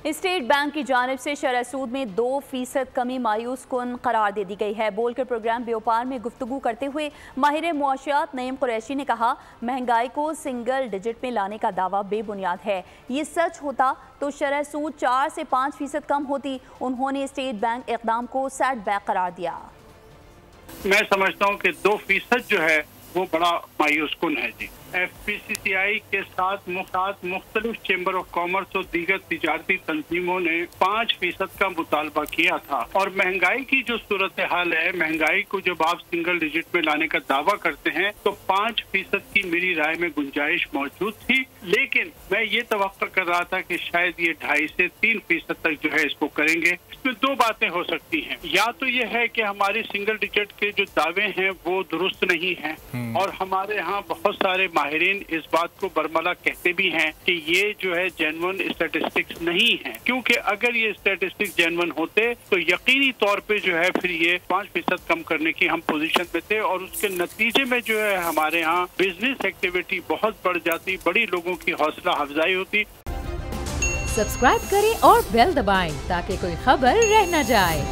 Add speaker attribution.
Speaker 1: State bank کی جانب سے شرح سود میں 2% کمی مایوس کن قرار دے دی گئی ہے۔ بول کر پروگرام بیوپار میں گفتگو کرتے ہوئے ماہر معاشیات نعیم قریشی نے کہا، مہنگائی کو سنگل ڈیجٹ میں لانے کا دعویٰ بے بنیاد ہے۔ یہ سچ ہوتا تو شرح سود 4 سے 5% کم ہوتی۔ انہوں نے اسٹیٹ بینک اقدام کو سیٹ بیک قرار دیا۔
Speaker 2: میں سمجھتا ہوں کہ 2% جو ہے وہ بڑا مایوس کن ہے جی۔ ایف پی سی سی آئی کے ساتھ مختلف چیمبر آف کامرس اور دیگر تجارتی تنظیموں نے 5% کا مطالبہ کیا تھا، اور مہنگائی کی جو صورتحال ہے، مہنگائی کو جب آپ سنگل ڈیجٹ میں لانے کا دعویٰ کرتے ہیں تو 5% کی میری رائے میں گنجائش موجود تھی، لیکن میں یہ توقع کر رہا تھا کہ شاید یہ 2.5 سے 3% تک جو ہے اس کو کریں گے۔ اس میں 2 باتیں ہو سکتی ہیں، یا تو یہ ہے کہ ہماری سنگل ڈیجٹ کے جو دعوے ہیں وہ درست نہیں ہیں، اور ہمارے ہاں بہت سارے ماہرین اس بات کو برملا کہتے بھی ہیں کہ یہ جو ہے جینون اسٹیٹسٹکس نہیں ہیں، کیونکہ اگر یہ اسٹیٹسٹکس جینون ہوتے تو یقینی طور پہ جو ہے پھر یہ 5% کم کرنے کی ہم پوزیشن میں تھے، اور اس کے نتیجے میں جو ہے ہمارے ہاں بزنس ایکٹیویٹی بہت بڑھ جاتی، بڑی لوگوں کی حوصلہ افزائی ہوتی۔
Speaker 3: سبسکرائب کریں اور بیل دبائیں تاکہ کوئی خبر رہ نہ جائے۔